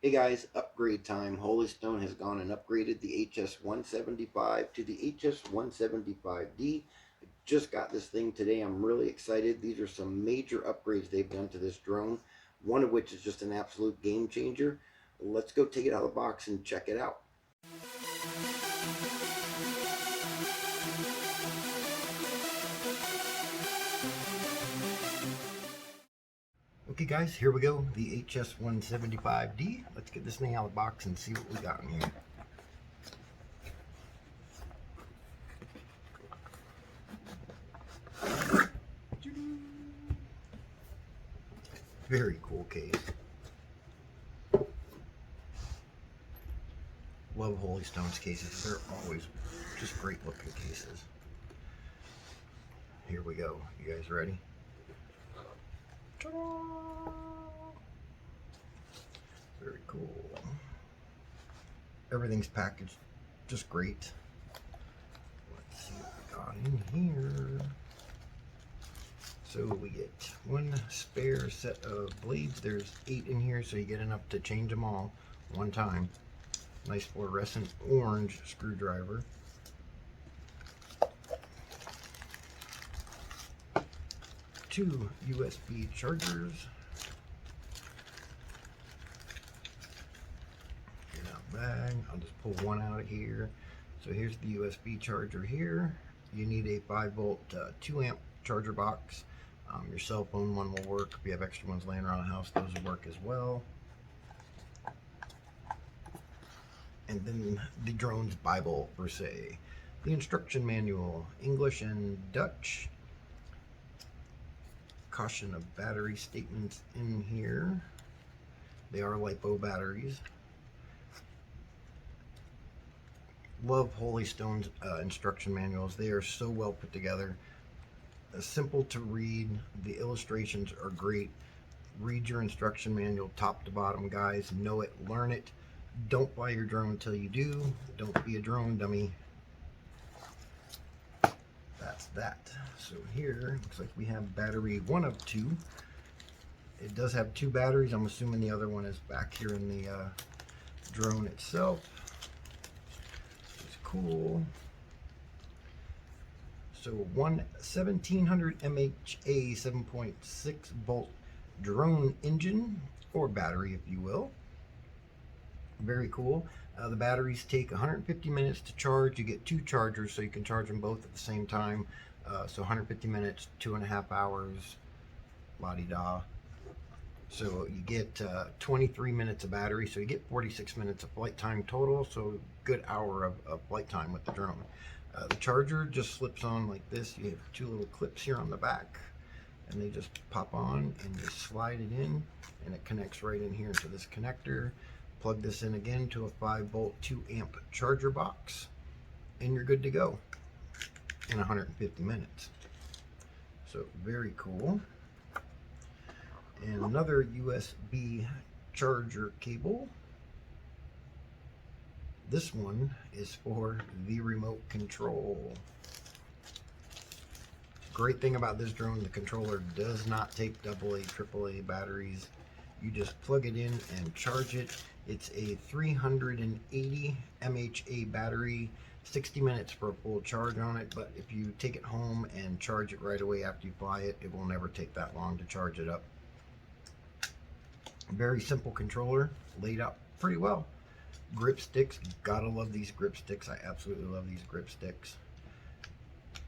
Hey guys, upgrade time. Holy Stone has gone and upgraded the HS175 to the HS175D. I just got this thing today. I'm really excited. These are some major upgrades they've done to this drone, one of which is just an absolute game changer. Let's go take it out of the box and check it out. Okay guys, here we go. The HS175D. Let's get this thing out of the box and see what we got in here. Very cool case. Love Holy Stone's cases. They're always just great looking cases. Here we go. You guys ready? Very cool. Everything's packaged just great. Let's see what we got in here. So we get one spare set of blades. There's 8 in here, so you get enough to change them all one time. Nice fluorescent orange screwdriver. Two USB chargers. Get out bag. I'll just pull one out of here. So here's the USB charger here. You need a 5-volt 2-amp charger box. Your cell phone one will work. If you have extra ones laying around the house, those will work as well. And then the drone's Bible, per se. The instruction manual, English and Dutch. Caution of battery statements in here. They are LiPo batteries. Love Holy Stone's instruction manuals. They are so well put together. Simple to read. The illustrations are great. Read your instruction manual top to bottom, guys. Know it, learn it. Don't buy your drone until you do. Don't be a drone dummy. That's that. So here, looks like we have battery 1 of 2. It does have 2 batteries. I'm assuming the other one is back here in the drone itself. It's cool. So one 1700 mAh 7.6 volt drone engine, or battery if you will. Very cool. The batteries take 150 minutes to charge. You get 2 chargers, so you can charge them both at the same time. So 150 minutes, 2.5 hours, la-di-da. So you get 23 minutes of battery, so you get 46 minutes of flight time total, so good hour of flight time with the drone. The charger just slips on like this. You have 2 little clips here on the back, and they just pop on, and you slide it in, and it connects right in here into this connector. Plug this in again to a 5-volt 2-amp charger box, and you're good to go in 150 minutes. So very cool. And another USB charger cable. This one is for the remote control. Great thing about this drone, the controller does not take AA, AAA batteries. You just plug it in and charge it. It's a 380 mAh battery, 60 minutes for a full charge on it, but if you take it home and charge it right away after you fly it, it will never take that long to charge it up. Very simple controller, laid out pretty well. Grip sticks, gotta love these grip sticks. I absolutely love these grip sticks.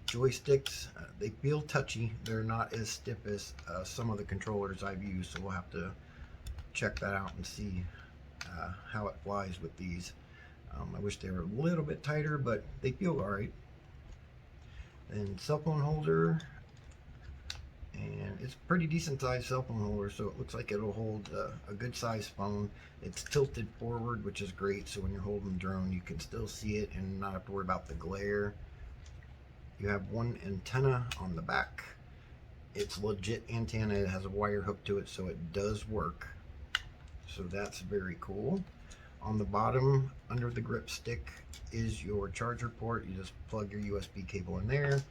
Joysticks, they feel touchy. They're not as stiff as some of the controllers I've used, so we'll have to check that out and see how it flies with these. I wish they were a little bit tighter, but they feel all right. And cell phone holder, and it's a pretty decent sized cell phone holder, so it looks like it'll hold a good sized phone. It's tilted forward, which is great, so when you're holding the drone you can still see it and not have to worry about the glare. You have one antenna on the back. It's legit antenna. It has a wire hook to it, so it does work. So that's very cool. On the bottom, under the grip stick, is your charger port. You just plug your USB cable in there,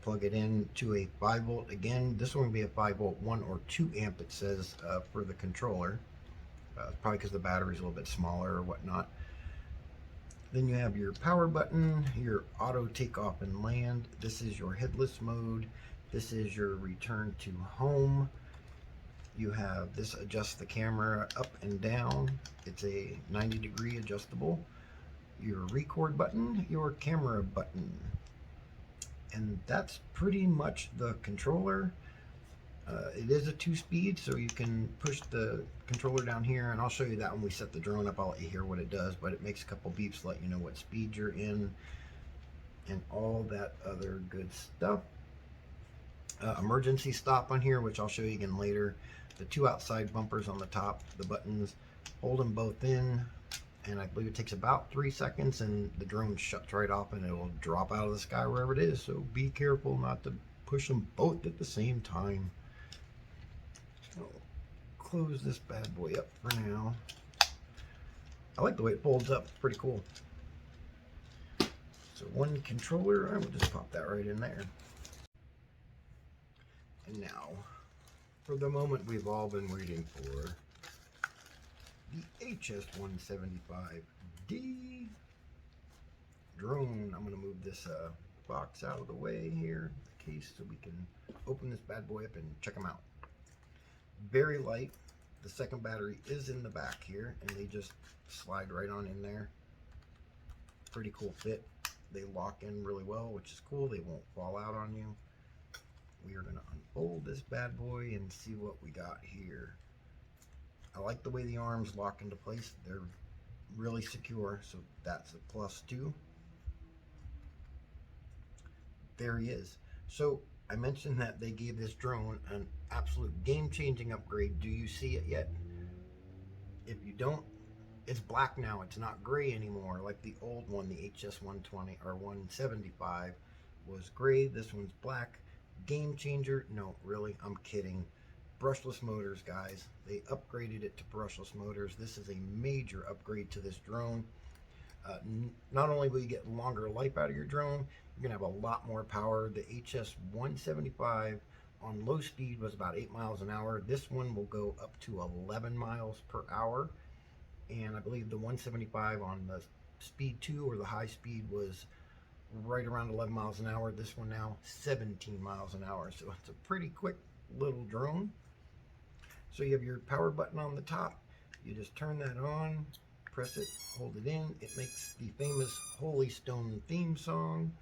plug it in to a 5-volt. Again, this one will be a 5-volt 1 or 2 amp, it says, for the controller. Probably because the battery's a little bit smaller or whatnot. Then you have your power button, your auto takeoff and land. This is your headless mode. This is your return to home. You have this adjusts the camera up and down. It's a 90-degree adjustable. Your record button, your camera button. And that's pretty much the controller. It is a 2-speed, so you can push the controller down here, and I'll show you that when we set the drone up. I'll let you hear what it does, but it makes a couple beeps to let you know what speed you're in and all that other good stuff. Emergency stop on here, which I'll show you again later. The 2 outside bumpers on the top, the buttons, hold them both in, and I believe it takes about 3 seconds, and the drone shuts right off and it will drop out of the sky wherever it is. So be careful not to push them both at the same time. So close this bad boy up for now. I like the way it folds up, it's pretty cool. So one controller, I will just pop that right in there. And now, for the moment we've all been waiting for, the HS175D drone. I'm going to move this box out of the way here, the case, so we can open this bad boy up and check them out. Very light. The second battery is in the back here, and they just slide right on in there. Pretty cool fit. They lock in really well, which is cool. They won't fall out on you. We are going to unfold this bad boy and see what we got here. I like the way the arms lock into place. They're really secure, so that's a plus too. There he is. So I mentioned that they gave this drone an absolute game-changing upgrade. Do you see it yet? If you don't, it's black now. It's not gray anymore like the old one, the HS120 or 175 was gray. This one's black. Game changer? No, really, I'm kidding. Brushless motors, guys. They upgraded it to brushless motors. This is a major upgrade to this drone. Not only will you get longer life out of your drone, you're gonna have a lot more power. The HS175 on low speed was about 8 miles an hour. This one will go up to 11 miles per hour. And I believe the 175 on the speed 2 or the high speed was right around 11 miles an hour. This one now 17 miles an hour. So it's a pretty quick little drone. So you have your power button on the top. You just turn that on, press it, hold it in. It makes the famous Holy Stone theme song.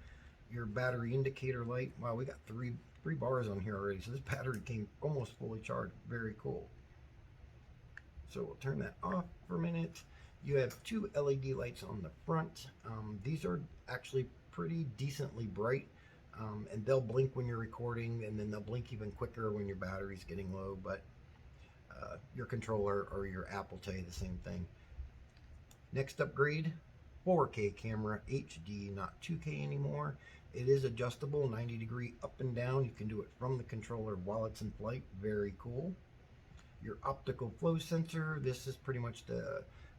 Your battery indicator light. Wow, we got three bars on here already. So this battery came almost fully charged. Very cool. So we'll turn that off for a minute. You have 2 LED lights on the front. These are actually pretty decently bright, and they'll blink when you're recording, and then they'll blink even quicker when your battery's getting low, but your controller or your app will tell you the same thing. Next upgrade, 4K camera, HD, not 2K anymore. It is adjustable, 90-degree up and down. You can do it from the controller while it's in flight. Very cool. Your optical flow sensor. This is pretty much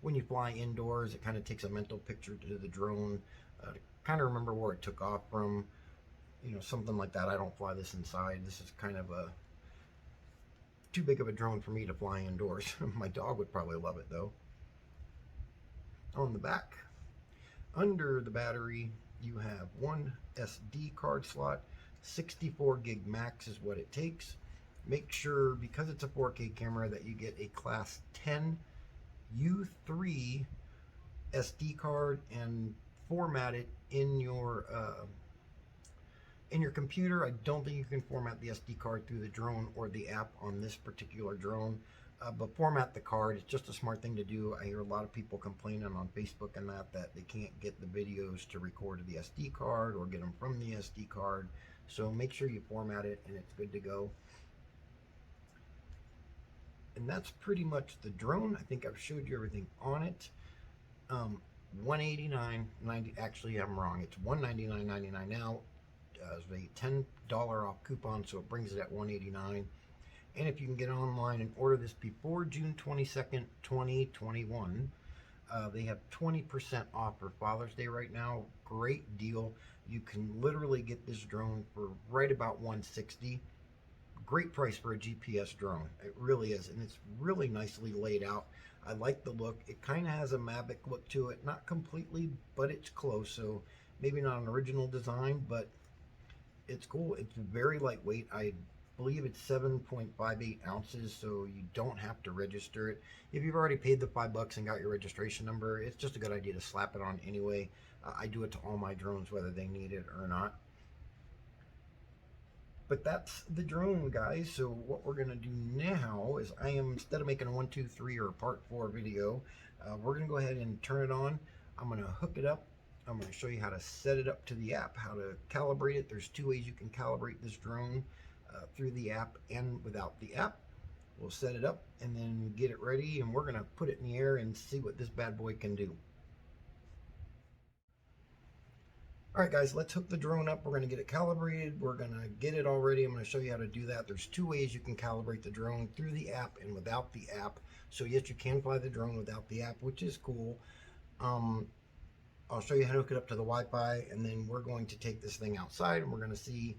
when you fly indoors, it kind of takes a mental picture to the drone to kind of remember where it took off from, something like that. I don't fly this inside. This is kind of too big of a drone for me to fly indoors. My dog would probably love it though. On the back, under the battery, you have one SD card slot. 64 gig max is what it takes. Make sure, because it's a 4K camera, that you get a class 10 U3 SD card and format it in your computer. I don't think you can format the SD card through the drone or the app on this particular drone, but format the card. It's just a smart thing to do. I hear a lot of people complaining on Facebook and that they can't get the videos to record to the SD card or get them from the SD card. So make sure you format it and it's good to go. And that's pretty much the drone. I think I've showed you everything on it. $189.90. Actually, I'm wrong. It's $199.99 now. It's a $10 off coupon, so it brings it at $189. And if you can get online and order this before June 22nd, 2021, they have 20% off for Father's Day right now. Great deal. You can literally get this drone for right about $160. Great price for a GPS drone. It really is, and it's really nicely laid out. I like the look. It kind of has a Mavic look to it, not completely, but it's close. So maybe not an original design, but it's cool. It's very lightweight. I believe it's 7.58 ounces, so you don't have to register it. If you've already paid the $5 and got your registration number, it's just a good idea to slap it on anyway. I do it to all my drones, whether they need it or not. But that's the drone, guys. So what we're gonna do now is instead of making a 1, 2, 3 or a part 4 video, we're gonna go ahead and turn it on. I'm gonna hook it up. I'm gonna show you how to set it up to the app, how to calibrate it. There's 2 ways you can calibrate this drone, through the app and without the app. We'll set it up and then get it ready, and we're gonna put it in the air and see what this bad boy can do. All right, guys, let's hook the drone up. We're going to get it calibrated. We're going to get it all ready. I'm going to show you how to do that. There's 2 ways you can calibrate the drone, through the app and without the app. So yes, you can fly the drone without the app, which is cool. I'll show you how to hook it up to the Wi-Fi, and then we're going to take this thing outside and we're going to see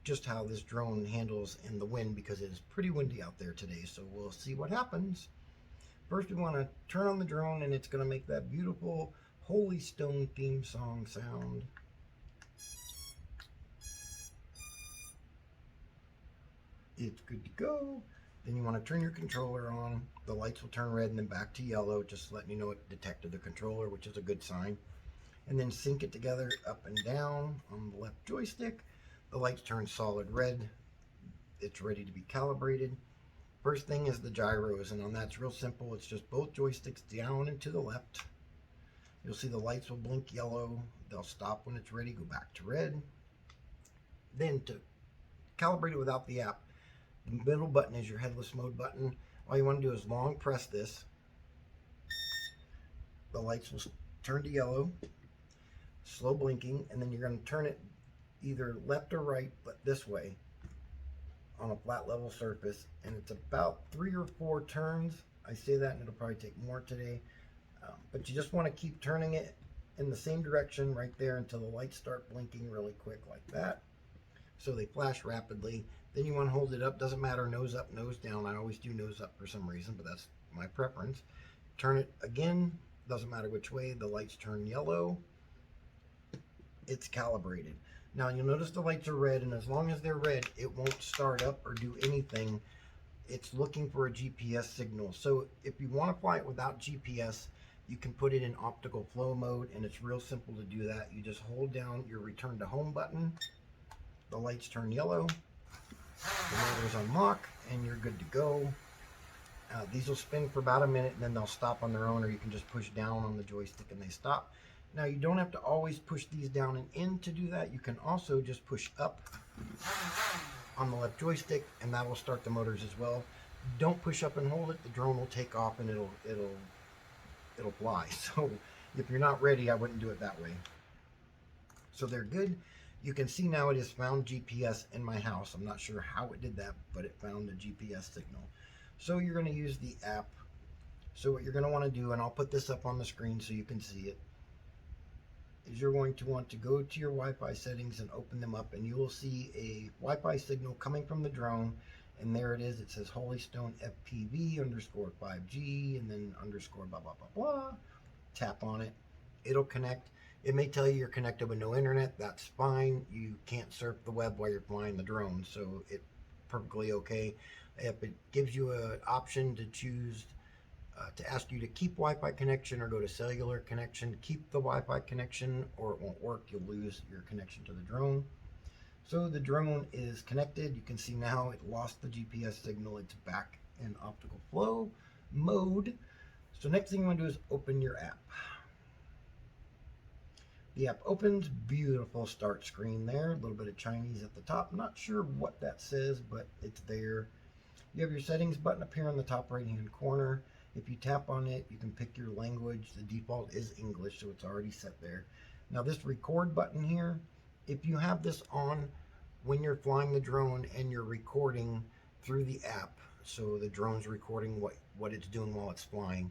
just how this drone handles in the wind, because it is pretty windy out there today. So we'll see what happens. First, we want to turn on the drone, and it's going to make that beautiful Holy Stone theme song sound. It's good to go. Then you want to turn your controller on. The lights will turn red and then back to yellow, just letting you know it detected the controller, which is a good sign. And then sync it together up and down on the left joystick. The lights turn solid red. It's ready to be calibrated. First thing is the gyros, and on that's real simple. It's just both joysticks down and to the left. You'll see the lights will blink yellow. They'll stop when it's ready, go back to red. Then to calibrate it without the app, the middle button is your headless mode button. All you want to do is long press this. The lights will turn to yellow, slow blinking, and then you're going to turn it either left or right, but this way on a flat level surface. And it's about 3 or 4 turns. I say that and it'll probably take more today. But you just want to keep turning it in the same direction right there until the lights start blinking really quick like that. So they flash rapidly. Then you want to hold it up. Doesn't matter, nose up, nose down. I always do nose up for some reason, but that's my preference. Turn it again. Doesn't matter which way. The lights turn yellow. It's calibrated. Now you'll notice the lights are red, and as long as they're red, it won't start up or do anything. It's looking for a GPS signal. So if you want to fly it without GPS, you can put it in optical flow mode, and it's real simple to do that. You just hold down your return to home button. The lights turn yellow, the motor's unlock, and you're good to go. These will spin for about a minute, and then they'll stop on their own, or you can just push down on the joystick and they stop. Now, you don't have to always push these down and in to do that. You can also just push up on the left joystick, and that will start the motors as well. Don't push up and hold it. The drone will take off and it'll fly. So if you're not ready, I wouldn't do it that way. So they're good. You can see now it has found GPS in my house. I'm not sure how it did that, but it found the GPS signal. So you're going to use the app. So what you're going to want to do, and I'll put this up on the screen so you can see it, is you're going to want to go to your Wi-Fi settings and open them up, and you will see a Wi-Fi signal coming from the drone. And there it is. It says Holy Stone FPV underscore 5G and then underscore blah, blah, blah, blah. Tap on it. It'll connect. It may tell you you're connected with no internet. That's fine. You can't surf the web while you're flying the drone, so it's perfectly okay. If it gives you an option to choose to ask you to keep Wi-Fi connection or go to cellular connection, keep the Wi-Fi connection or it won't work. You'll lose your connection to the drone. So the drone is connected. You can see now it lost the GPS signal. It's back in optical flow mode. So next thing you want to do is open your app. The app opens, beautiful start screen there, a little bit of Chinese at the top. Not sure what that says, but it's there. You have your settings button up here in the top right hand corner. If you tap on it, you can pick your language. The default is English, so it's already set there. Now this record button here, if you have this on when you're flying the drone and you're recording through the app, so the drone's recording what it's doing while it's flying,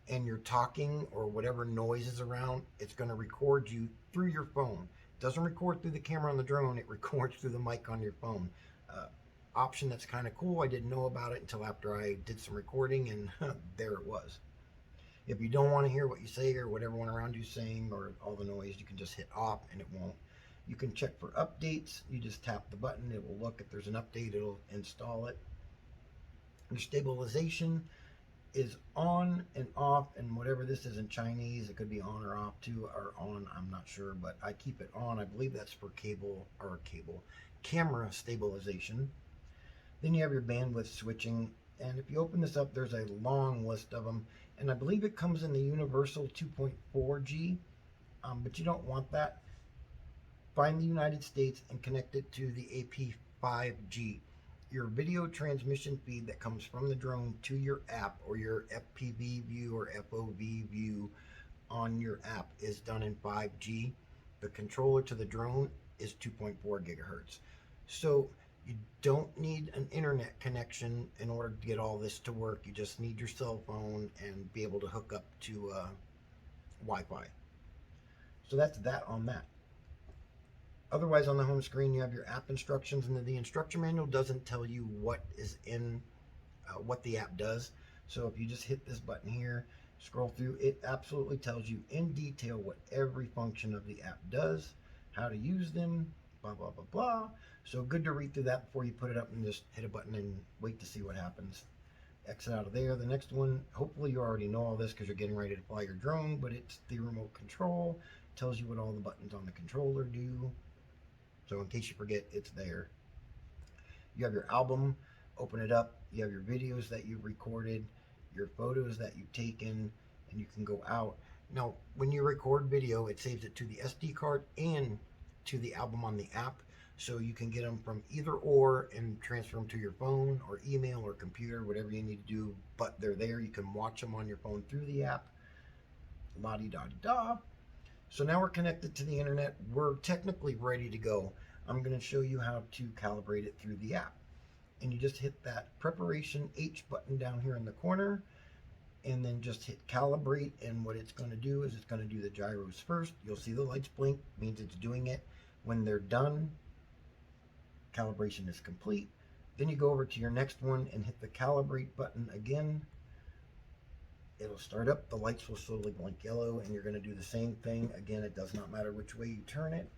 and you're talking or whatever noise is around, it's going to record you through your phone. It doesn't record through the camera on the drone, it records through the mic on your phone. option that's kind of cool. I didn't know about it until after I did some recording, and there it was. If you don't want to hear what you say or what everyone around you is saying or all the noise, you can just hit off and it won't. You can check for updates. You just tap the button. It will look. If there's an update, it'll install it. Your stabilization is on and off, and whatever this is in Chinese, it could be on or off too, or on, I'm not sure, but I keep it on. I believe that's for camera stabilization. Then you have your bandwidth switching, and if you open this up, there's a long list of them, and I believe it comes in the universal 2.4G, but you don't want that. Find the United States and connect it to the AP5G. Your video transmission feed that comes from the drone to your app, or your FPV view or FOV view on your app, is done in 5G. The controller to the drone is 2.4 gigahertz. So you don't need an internet connection in order to get all this to work. You just need your cell phone and be able to hook up to Wi-Fi. So that's that on that. Otherwise, on the home screen, you have your app instructions, and the instruction manual doesn't tell you what is in what the app does. So if you just hit this button here, scroll through, it absolutely tells you in detail what every function of the app does, how to use them, blah, blah, blah, blah. So good to read through that before you put it up and just hit a button and wait to see what happens. Exit out of there. The next one, hopefully you already know all this because you're getting ready to fly your drone, but it's the remote control. Tells you what all the buttons on the controller do. So in case you forget, it's there. You have your album, open it up. You have your videos that you've recorded, your photos that you've taken, and you can go out. Now, when you record video, it saves it to the SD card and to the album on the app. So you can get them from either or and transfer them to your phone or email or computer, whatever you need to do, but they're there. You can watch them on your phone through the app. La-di-da-di-da. So now we're connected to the internet. We're technically ready to go. I'm going to show you how to calibrate it through the app. And you just hit that preparation H button down here in the corner, and then just hit calibrate. And what it's going to do is it's going to do the gyros first. You'll see the lights blink, means it's doing it. When they're done, calibration is complete. Then you go over to your next one and hit the calibrate button again. It'll start up, the lights will slowly blink yellow, and you're going to do the same thing. Again, it does not matter which way you turn it.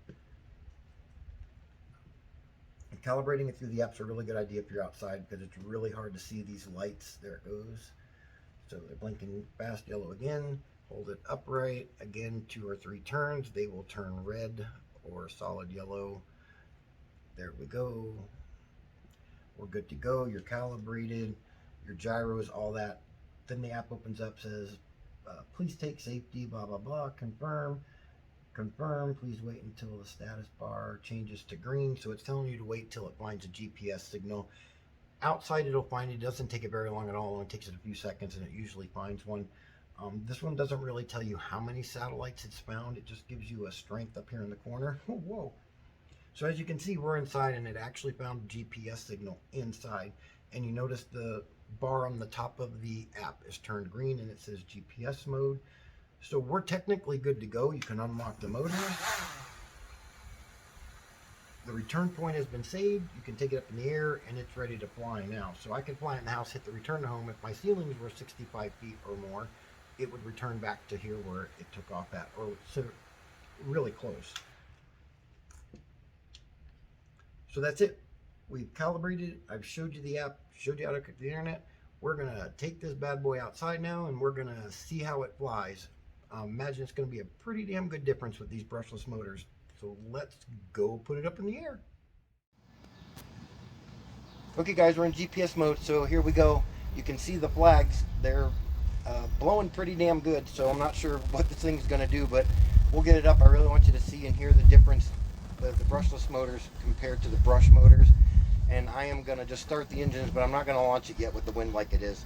And calibrating it through the app's a really good idea if you're outside, because it's really hard to see these lights. There it goes. So they're blinking fast yellow again. Hold it upright. Again, 2 or 3 turns. They will turn red or solid yellow. There we go. We're good to go. You're calibrated. Your gyros, all that. Then the app opens up, says, please take safety, blah, blah, blah, confirm, please wait until the status bar changes to green. So it's telling you to wait till it finds a GPS signal. Outside it'll find it. It doesn't take it very long at all. It only takes it a few seconds, and it usually finds one. This one doesn't really tell you how many satellites it's found. It just gives you a strength up here in the corner. Whoa. So as you can see, we're inside, and it actually found a GPS signal inside. And you notice the bar on the top of the app is turned green, and it says GPS mode. So we're technically good to go. You can unlock the motor. The return point has been saved. You can take it up in the air, and it's ready to fly now. So I can fly it in the house, hit the return to home. If my ceilings were 65 feet or more, it would return back to here where it took off at, or so really close. So that's it. We've calibrated. I've showed you the app, showed you how to connect to the internet. We're going to take this bad boy outside now, and we're going to see how it flies. Imagine it's going to be a pretty damn good difference with these brushless motors. So let's go put it up in the air. Okay guys, we're in GPS mode, so here we go. You can see the flags. They're blowing pretty damn good, so I'm not sure what this thing's going to do, but we'll get it up. I really want you to see and hear the difference of the brushless motors compared to the brush motors. And I am going to just start the engines, but I'm not going to launch it yet with the wind like it is.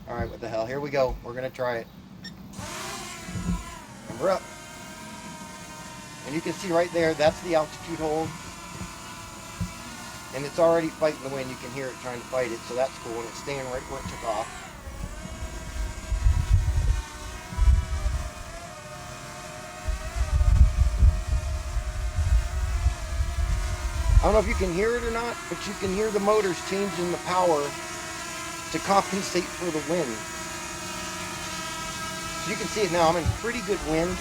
Alright, what the hell? Here we go. We're going to try it. And we're up. And you can see right there, that's the altitude hold. And it's already fighting the wind. You can hear it trying to fight it, so that's cool. And it's staying right where it took off. I don't know if you can hear it or not, but you can hear the motors changing the power to compensate for the wind. So you can see it now. I'm in pretty good wind.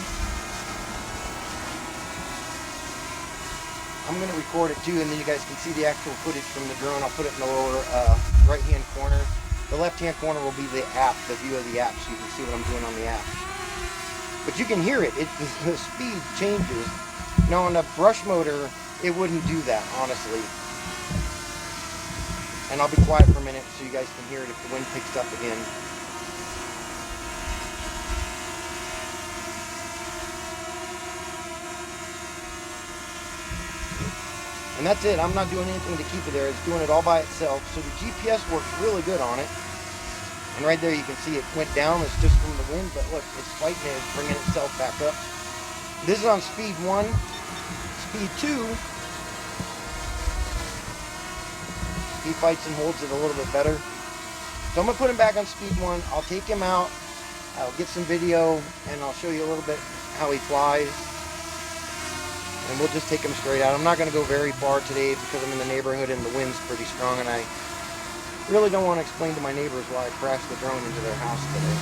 I'm going to record it too, and then you guys can see the actual footage from the drone. I'll put it in the lower right-hand corner. The left-hand corner will be the app, the view of the app, so you can see what I'm doing on the app. But you can hear it. The speed changes. Now on a brush motor, it wouldn't do that, honestly. And I'll be quiet for a minute so you guys can hear it if the wind picks up again. And that's it. I'm not doing anything to keep it there. It's doing it all by itself. So the GPS works really good on it. And right there you can see it went down. It's just from the wind. But look, it's fighting it. It's bringing itself back up. This is on speed 1. Speed 2. He fights and holds it a little bit better. So I'm going to put him back on speed 1. I'll take him out. I'll get some video. And I'll show you a little bit how he flies. And we'll just take them straight out. I'm not going to go very far today because I'm in the neighborhood and the wind's pretty strong, and I really don't want to explain to my neighbors why I crashed the drone into their house today.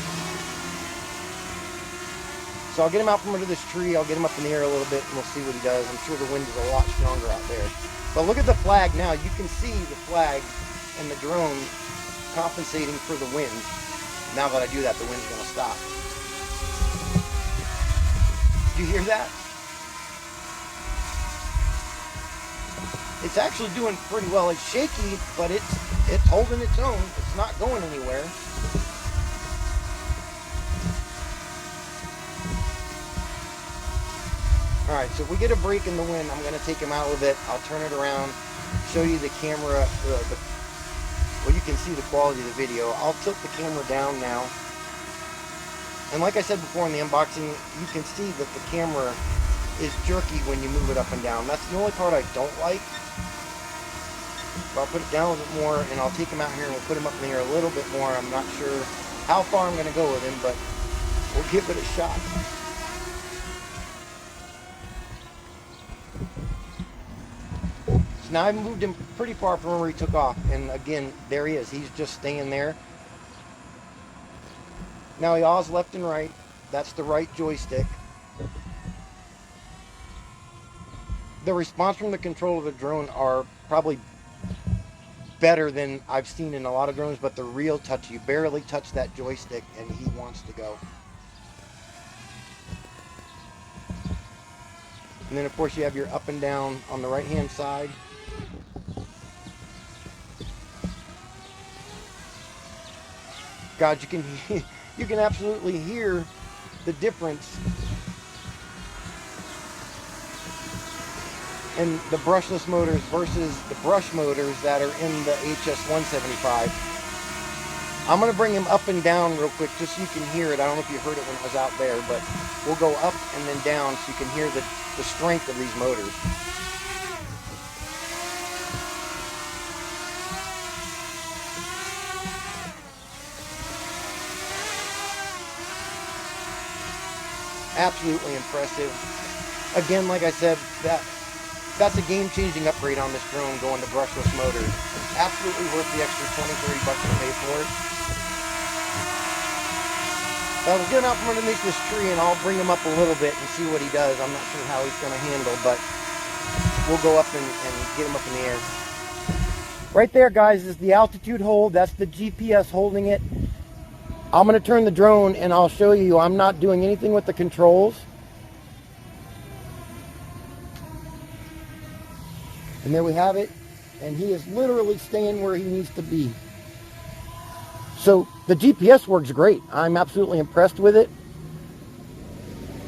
So I'll get him out from under this tree. I'll get him up in the air a little bit and we'll see what he does. I'm sure the wind is a lot stronger out there. But look at the flag now. You can see the flag and the drone compensating for the wind. Now that I do that, the wind's going to stop. Do you hear that? It's actually doing pretty well. It's shaky, but it's holding its own. It's not going anywhere. Alright, so if we get a break in the wind, I'm going to take him out with it. I'll turn it around, show you the camera. Well, you can see the quality of the video. I'll tilt the camera down now. And like I said before in the unboxing, you can see that the camera is jerky when you move it up and down. That's the only part I don't like. But I'll put it down a little bit more, and I'll take him out here and we'll put him up in the air a little bit more. I'm not sure how far I'm going to go with him, but we'll give it a shot. So now I've moved him pretty far from where he took off, and again, there he is. He's just staying there. Now he yaws left and right. That's the right joystick. The response from the control of the drone are probably better than I've seen in a lot of drones, but the real touch, you barely touch that joystick and he wants to go. And then of course you have your up and down on the right hand side. God, you can absolutely hear the difference in the brushless motors versus the brush motors that are in the HS175. I'm going to bring him up and down real quick just so you can hear it. I don't know if you heard it when I was out there, but we'll go up and then down so you can hear the strength of these motors. Absolutely impressive. Again, like I said, that's a game-changing upgrade on this drone going to brushless motors. It's absolutely worth the extra 20-30 bucks to pay for it. So I was getting out from underneath this tree, and I'll bring him up a little bit and see what he does. I'm not sure how he's going to handle, but we'll go up and get him up in the air. Right there, guys, is the altitude hold. That's the GPS holding it. I'm going to turn the drone, and I'll show you I'm not doing anything with the controls. And there we have it, and he is literally staying where he needs to be. So the GPS works great. I'm absolutely impressed with it.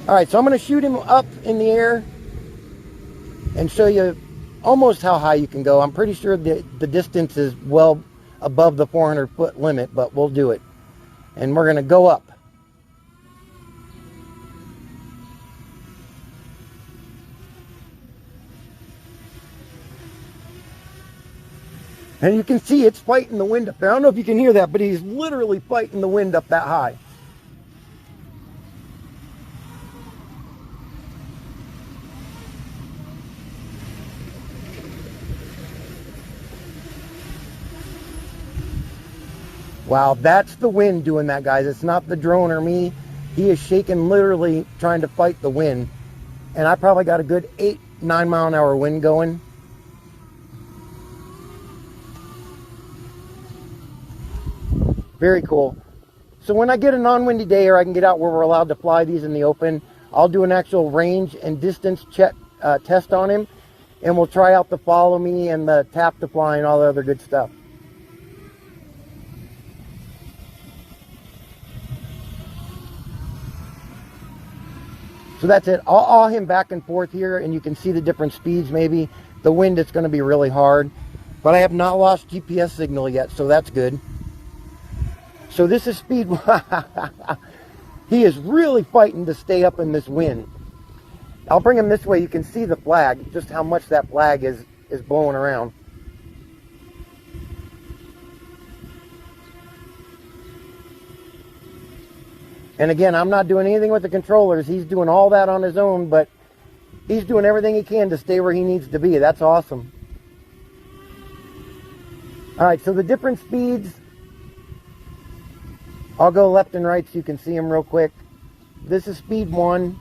All right, so I'm going to shoot him up in the air and show you almost how high you can go. I'm pretty sure the distance is well above the 400-foot limit, but we'll do it. And we're going to go up. And you can see it's fighting the wind up there. I don't know if you can hear that, but he's literally fighting the wind up that high. Wow, that's the wind doing that, guys. It's not the drone or me. He is shaking, literally trying to fight the wind. And I probably got a good 8-9 mile an hour wind going. Very cool. So when I get a non-windy day, or I can get out where we're allowed to fly these in the open, I'll do an actual range and distance check test on him, and we'll try out the follow me and the tap to fly and all the other good stuff. So that's it. I'll awe him back and forth here, and you can see the different speeds maybe. The wind, it's going to be really hard. But I have not lost GPS signal yet, so that's good. So this is speed. He is really fighting to stay up in this wind. I'll bring him this way. You can see the flag, just how much that flag is blowing around. And again, I'm not doing anything with the controllers. He's doing all that on his own, but he's doing everything he can to stay where he needs to be. That's awesome. All right, so the different speeds, I'll go left and right so you can see them real quick. This is speed 1.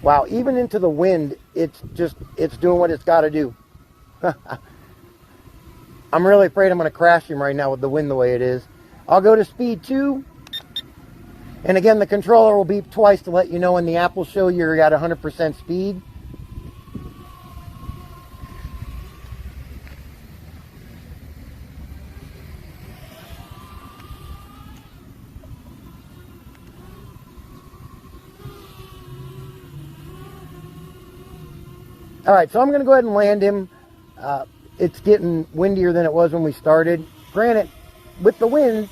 Wow, even into the wind, it's doing what it's got to do. I'm really afraid I'm going to crash him right now with the wind the way it is. I'll go to speed 2. And again, the controller will beep twice to let you know when the app will show you're at 100% speed. All right, so I'm going to go ahead and land him. It's getting windier than it was when we started. Granted, with the wind,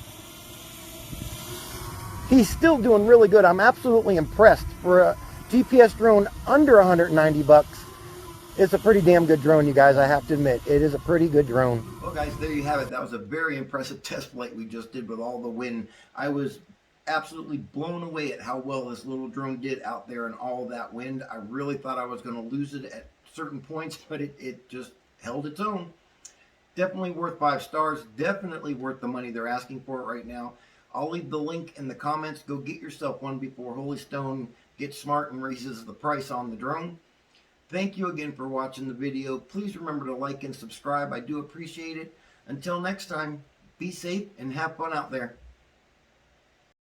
he's still doing really good. I'm absolutely impressed. For a GPS drone under 190 bucks, it's a pretty damn good drone, you guys. I have to admit, it is a pretty good drone. Well, guys, there you have it. That was a very impressive test flight we just did with all the wind. I was absolutely blown away at how well this little drone did out there in all that wind. I really thought I was going to lose it at certain points, but it just held its own. Definitely worth 5 stars. Definitely worth the money they're asking for it right now. I'll leave the link in the comments. Go get yourself one before Holy Stone gets smart and raises the price on the drone. Thank you again for watching the video. Please remember to like and subscribe. I do appreciate it. Until next time, be safe and have fun out there.